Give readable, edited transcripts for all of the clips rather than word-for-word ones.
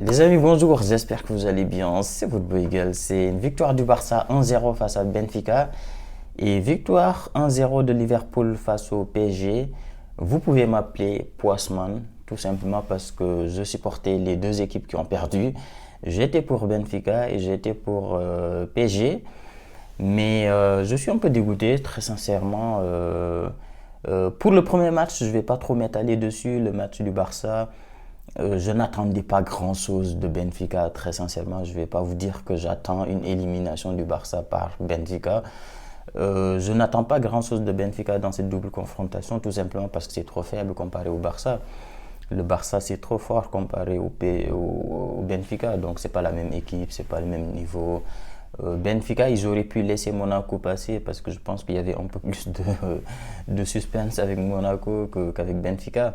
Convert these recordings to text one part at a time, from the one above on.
Les amis, bonjour, j'espère que vous allez bien. C'est votre Boy. C'est une victoire du Barça 1-0 face à Benfica et victoire 1-0 de Liverpool face au PSG. Vous pouvez m'appeler Poisman, tout simplement parce que je supportais les deux équipes qui ont perdu. J'étais pour Benfica et j'étais pour PSG. Mais je suis un peu dégoûté, très sincèrement. Pour le premier match, je ne vais pas trop m'étaler dessus, le match du Barça. Je n'attendais pas grand-chose de Benfica, très sincèrement. Je ne vais pas vous dire que j'attends une élimination du Barça par Benfica. Je n'attends pas grand-chose de Benfica dans cette double confrontation, tout simplement parce que c'est trop faible comparé au Barça. Le Barça, c'est trop fort comparé au Benfica, donc c'est pas la même équipe, c'est pas le même niveau. Benfica, ils auraient pu laisser Monaco passer parce que je pense qu'il y avait un peu plus de suspense avec Monaco qu'avec Benfica.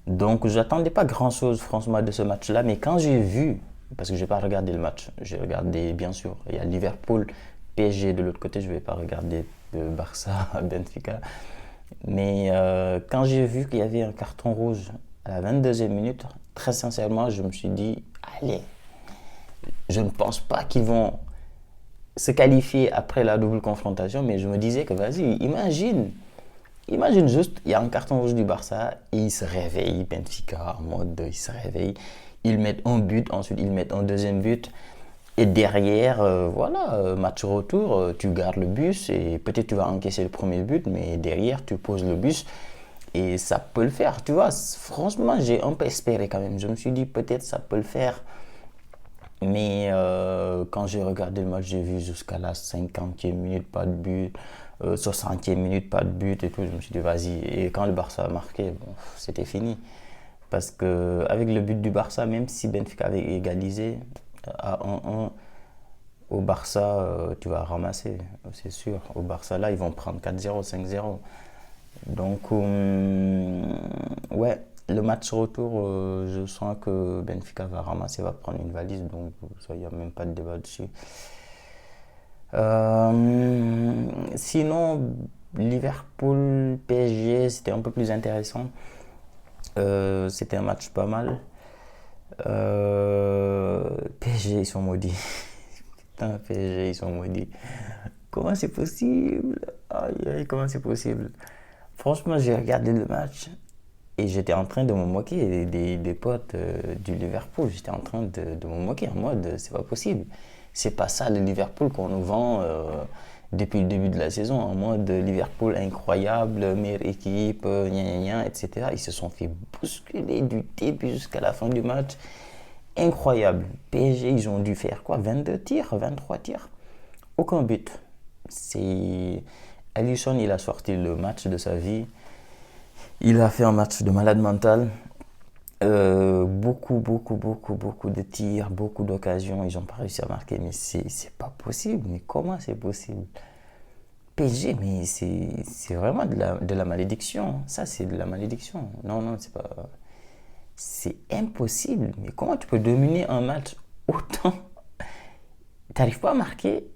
Donc, j'attendais pas grand-chose, franchement, de ce match-là. Mais quand j'ai vu, parce que je n'ai pas regardé le match, j'ai regardé, bien sûr, il y a Liverpool, PSG de l'autre côté, je ne vais pas regarder Barça, Benfica. Mais quand j'ai vu qu'il y avait un carton rouge à la 22e minute, très sincèrement, je me suis dit, allez, je ne pense pas qu'ils vont se qualifier après la double confrontation, mais je me disais que vas-y, imagine juste, il y a un carton rouge du Barça et il se réveille, Benfica, en mode, il se réveille, ils mettent un but, ensuite ils mettent un deuxième but, et derrière, voilà, match retour, tu gardes le bus et peut-être tu vas encaisser le premier but, mais derrière, tu poses le bus et ça peut le faire, tu vois. Franchement, j'ai un peu espéré quand même. Je me suis dit peut-être ça peut le faire. Mais quand j'ai regardé le match, j'ai vu jusqu'à la 50e minute, pas de but, 60e minute, pas de but et tout. Je me suis dit, vas-y. Et quand le Barça a marqué, bon, c'était fini. Parce que avec le but du Barça, même si Benfica avait égalisé à 1-1, au Barça, tu vas ramasser, c'est sûr. Au Barça, là, ils vont prendre 4-0, 5-0. Donc, ouais, le match retour, je sens que Benfica va ramasser, va prendre une valise, donc ça, il n'y a même pas de débat dessus. Sinon, Liverpool, PSG, c'était un peu plus intéressant. C'était un match pas mal. PSG, ils sont maudits. Putain, PSG, ils sont maudits. Comment c'est possible? Aïe, aïe, comment c'est possible? Franchement, j'ai regardé le match et j'étais en train de me moquer des potes du Liverpool. J'étais en train de me moquer en mode, c'est pas possible. C'est pas ça le Liverpool qu'on nous vend depuis le début de la saison. En mode Liverpool incroyable, meilleure équipe, gna gna gna, etc. Ils se sont fait bousculer du début jusqu'à la fin du match. Incroyable. PSG, ils ont dû faire quoi? 22 tirs, 23 tirs? Aucun but. C'est Alisson, il a sorti le match de sa vie. Il a fait un match de malade mental. Beaucoup de tirs, beaucoup d'occasions. Ils n'ont pas réussi à marquer, mais c'est pas possible. Mais comment c'est possible? PSG, mais c'est vraiment de la malédiction. Ça, c'est de la malédiction. Non, non, c'est pas. C'est impossible. Mais comment tu peux dominer un match autant? T'arrives pas à marquer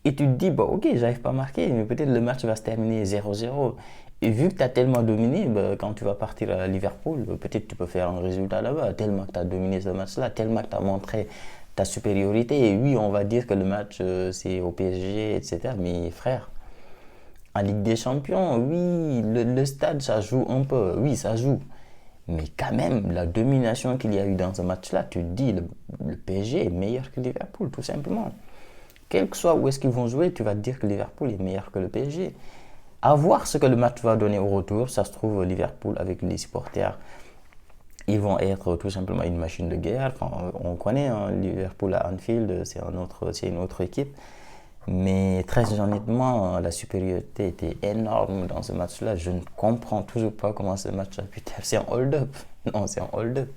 et tu te dis, bah ok, j'arrive pas à marquer, mais peut-être le match va se terminer 0-0. Et vu que tu as tellement dominé, bah, quand tu vas partir à Liverpool, peut-être tu peux faire un résultat là-bas, tellement que tu as dominé ce match-là, tellement que tu as montré ta supériorité. Et oui, on va dire que le match, c'est au PSG, etc. Mais frère, en Ligue des Champions, oui, le stade, ça joue un peu. Oui, ça joue. Mais quand même, la domination qu'il y a eu dans ce match-là, tu te dis, le PSG est meilleur que Liverpool, tout simplement. Quel que soit où est-ce qu'ils vont jouer, tu vas te dire que Liverpool est meilleur que le PSG. À voir ce que le match va donner au retour. Ça se trouve, Liverpool, avec les supporters, ils vont être tout simplement une machine de guerre. Enfin, on connaît hein, Liverpool à Anfield, c'est une autre équipe. Mais très honnêtement, la supériorité était énorme dans ce match-là. Je ne comprends toujours pas comment ce match a pu être. C'est un hold-up. Non, c'est un hold-up.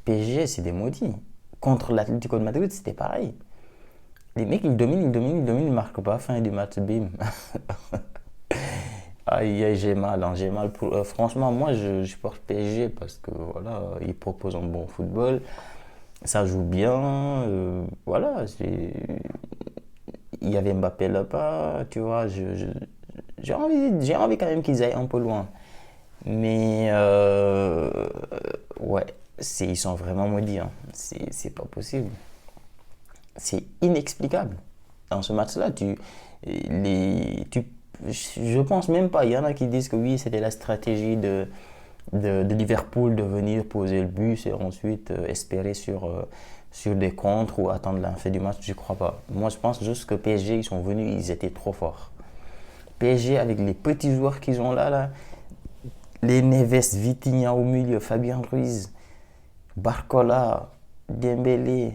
PSG, c'est des maudits. Contre l'Atlético de Madrid, c'était pareil. Les mecs, ils marquent pas. Fin du match, bim. Aïe, aïe, j'ai mal, hein, j'ai mal pour eux. Franchement, moi, je supporte PSG parce que voilà, ils proposent un bon football, ça joue bien, voilà. Il y avait Mbappé là-bas, tu vois. J'ai envie quand même qu'ils aillent un peu loin. Mais ouais, ils sont vraiment maudits, hein. C'est pas possible. C'est inexplicable. Dans ce match-là, je pense même pas. Il y en a qui disent que oui, c'était la stratégie de Liverpool de venir poser le but et ensuite espérer sur des contres ou attendre la fin du match. Je crois pas. Moi, je pense juste que PSG, ils sont venus, ils étaient trop forts. PSG, avec les petits joueurs qu'ils ont là, les Neves, Vitinha au milieu, Fabien Ruiz, Barcola, Dembélé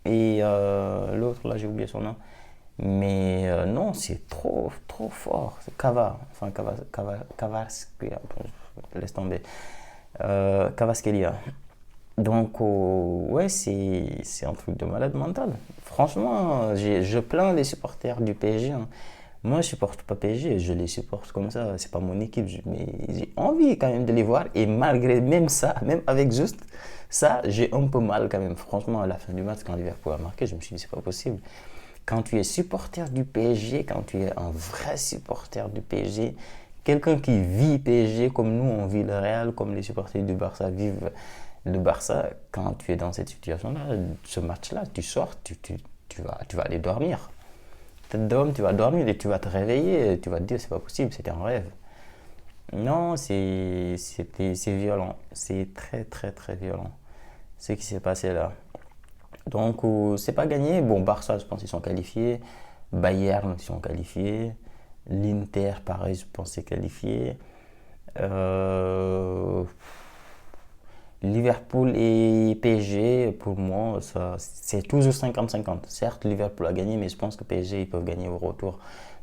et l'autre, là, j'ai oublié son nom. Mais non, c'est trop, trop fort. C'est Kvaratskhelia, laisse tomber. Kvaratskhelia. Donc, ouais, c'est un truc de malade mental. Franchement, je plains les supporters du PSG, hein. Moi, je supporte pas PSG, je les supporte comme ça. C'est pas mon équipe, mais j'ai envie quand même de les voir. Et malgré même ça, même avec juste ça, j'ai un peu mal quand même. Franchement, à la fin du match, quand Liverpool a marqué, je me suis dit, c'est pas possible. Quand tu es supporter du PSG, quand tu es un vrai supporter du PSG, quelqu'un qui vit PSG comme nous, on vit le Real, comme les supporters du Barça vivent le Barça, quand tu es dans cette situation-là, ce match-là, tu sors, tu vas aller dormir. Tu vas dormir et tu vas te réveiller, et tu vas te dire c'est pas possible, c'était un rêve. Non, c'est violent, c'est très très très violent ce qui s'est passé là. Donc c'est pas gagné. Bon, Barça, je pense qu'ils sont qualifiés. Bayern, ils sont qualifiés. L'Inter, pareil, je pense c'est qualifié. Euh, Liverpool et PSG, pour moi, ça, c'est toujours 50-50. Certes, Liverpool a gagné, mais je pense que PSG, ils peuvent gagner au retour.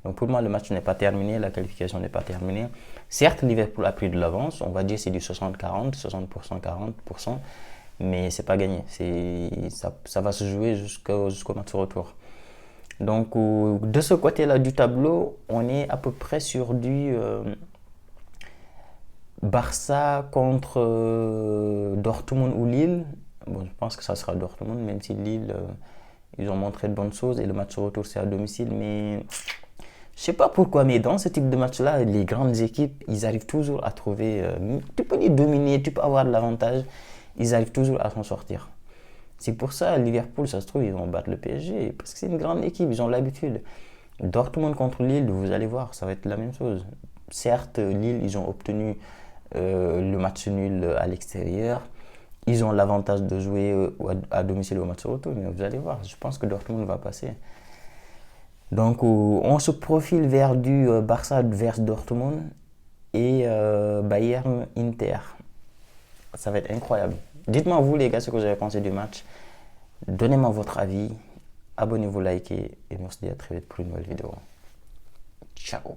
Donc pour moi, le match n'est pas terminé, la qualification n'est pas terminée. Certes, Liverpool a pris de l'avance, on va dire c'est du 60-40, 60%, 40%, mais c'est pas gagné. Ça va se jouer jusqu'au match retour. Donc de ce côté-là du tableau, on est à peu près sur du Barça contre Dortmund ou Lille. Bon, je pense que ça sera Dortmund, même si Lille, ils ont montré de bonnes choses et le match retour c'est à domicile. Mais je sais pas pourquoi, mais dans ce type de match-là, les grandes équipes, ils arrivent toujours à trouver. Tu peux les dominer, tu peux avoir de l'avantage, ils arrivent toujours à s'en sortir. C'est pour ça, Liverpool, ça se trouve, ils vont battre le PSG parce que c'est une grande équipe, ils ont l'habitude. Dortmund contre Lille, vous allez voir, ça va être la même chose. Certes, Lille, ils ont obtenu le match nul à l'extérieur. Ils ont l'avantage de jouer à domicile au match retour, mais vous allez voir, je pense que Dortmund va passer. Donc, on se profile vers du Barça vers Dortmund et Bayern Inter. Ça va être incroyable. Dites-moi, vous, les gars, ce que vous avez pensé du match. Donnez-moi votre avis. Abonnez-vous, likez et on se dit à très vite pour une nouvelle vidéo. Ciao.